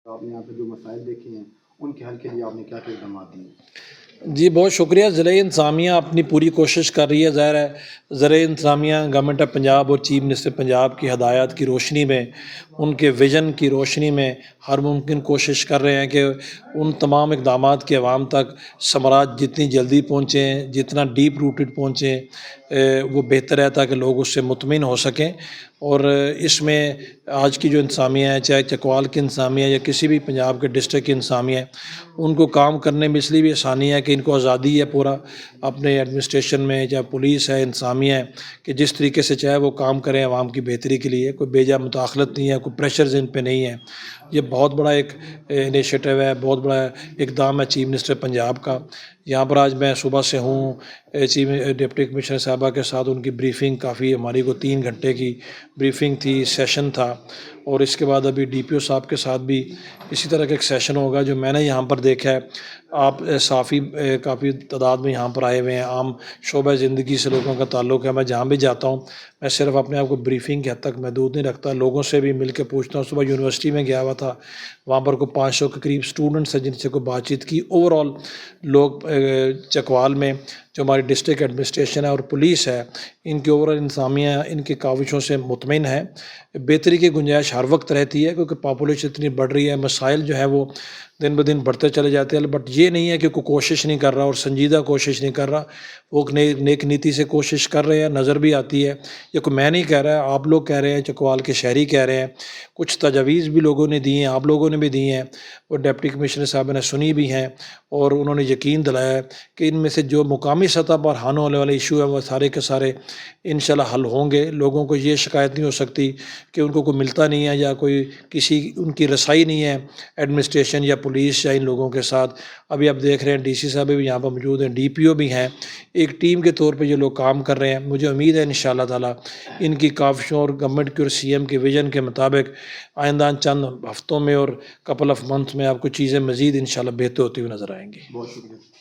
آپ نے یہاں پہ جو مسائل دیکھے ہیں ان کے حل کے لیے آپ نے کیا کیا اقدامات دیے؟ جی بہت شکریہ. ضلع انتظامیہ اپنی پوری کوشش کر رہی ہے. ظاہر ہے ضلع انتظامیہ گورنمنٹ آف پنجاب اور چیف منسٹر پنجاب کی ہدایات کی روشنی میں، ان کے ویژن کی روشنی میں ہر ممکن کوشش کر رہے ہیں کہ ان تمام اقدامات کے عوام تک ثمرات جتنی جلدی پہنچیں، جتنا ڈیپ روٹڈ پہنچیں وہ بہتر ہے، تاکہ لوگ اس سے مطمئن ہو سکیں. اور اس میں آج کی جو انتظامیہ ہے، چاہے چکوال کی انتظامیہ یا کسی بھی پنجاب کے ڈسٹرکٹ کی انتظامیہ ہے، ان کو کام کرنے میں اس لیے بھی آسانی ہے کہ ان کو آزادی ہے پورا اپنے ایڈمنسٹریشن میں، چاہے پولیس ہے، انتظامیہ ہے، کہ جس طریقے سے چاہے وہ کام کریں عوام کی بہتری کے لیے. کوئی بیجا مداخلت نہیں ہے، کوئی پریشرز ان پہ نہیں ہے. یہ بہت بڑا ایک انیشیٹو ہے، بہت بڑا اقدام ہے چیف منسٹر پنجاب کا. یہاں پر آج میں صبح سے ہوں چیف ڈپٹی کمشنر صاحبہ کے ساتھ. ان کی بریفنگ کافی ہماری کو 3 گھنٹے کی بریفنگ تھی، سیشن تھا. اور اس کے بعد ابھی ڈی پی او صاحب کے ساتھ بھی اسی طرح کا ایک سیشن ہوگا. جو میں نے یہاں پر دیکھا ہے، آپ صافی کافی تعداد میں یہاں پر آئے ہوئے ہیں، عام شعبہ زندگی سے لوگوں کا تعلق ہے. میں جہاں بھی جاتا ہوں میں صرف اپنے آپ کو بریفنگ کے حد تک محدود نہیں رکھتا، لوگوں سے بھی مل کے پوچھتا ہوں. صبح یونیورسٹی میں گیا ہوا تھا، وہاں پر کوئی 500 کے قریب اسٹوڈنٹس ہیں جن سے کوئی بات چیت کی. اوور آل لوگ چکوال میں جو ہماری ڈسٹرکٹ ایڈمنسٹریشن ہے اور پولیس ہے، ان کی اوور آل انتظامیہ ان کی کاوشوں سے مطمئن ہے. بہتری کی گنجائش ہر وقت رہتی ہے کیونکہ پاپولیشن اتنی بڑھ رہی ہے، مسائل جو ہے وہ دن بدن بڑھتے چلے جاتے ہیں. بٹ یہ نہیں ہے کہ کوئی کوشش نہیں کر رہا اور سنجیدہ کوشش نہیں کر رہا. وہ نیک نیتی سے کوشش کر رہے ہیں، نظر بھی آتی ہے. یہ کوئی میں نہیں کہہ رہا، آپ لوگ کہہ رہے ہیں، چکوال کے شہری کہہ رہے ہیں. کچھ تجاویز بھی لوگوں نے دی ہیں، آپ لوگوں نے بھی دی ہیں، اور ڈپٹی کمشنر صاحب نے سنی بھی ہیں. اور انہوں نے یقین دلایا ہے کہ ان میں سے جو مقامی سطح پر حل ہونے والے ایشو ہیں وہ سارے کے سارے انشاءاللہ حل ہوں گے. لوگوں کو یہ شکایت نہیں ہو سکتی کہ ان کو کوئی ملتا نہیں ہے یا کوئی کسی ان کی رسائی نہیں ہے ایڈمنسٹریشن یا پولیس یا ان لوگوں کے ساتھ. ابھی آپ دیکھ رہے ہیں ڈی سی صاحب بھی یہاں پر موجود ہیں، ڈی پی او بھی ہیں. ایک ٹیم کے طور پہ یہ لوگ کام کر رہے ہیں. مجھے امید ہے انشاءاللہ تعالیٰ ان کی کاوشوں اور گورنمنٹ کے اور سی ایم کے ویژن کے مطابق آئندہ چند ہفتوں میں اور کپل آف منتھ میں آپ کو چیزیں مزید انشاءاللہ بہتر ہوتی ہوئی نظر آئیں گی. بہت شکریہ.